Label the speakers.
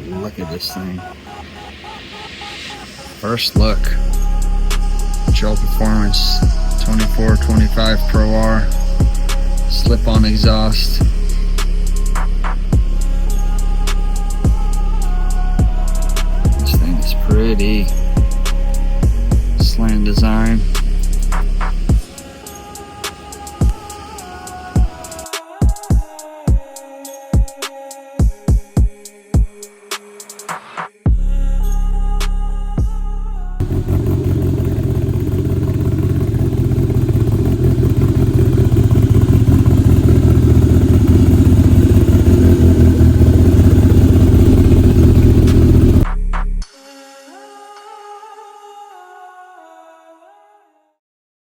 Speaker 1: Look at this thing. First look. Treal Performance 2425 Pro R. Slip-on exhaust. This thing is pretty.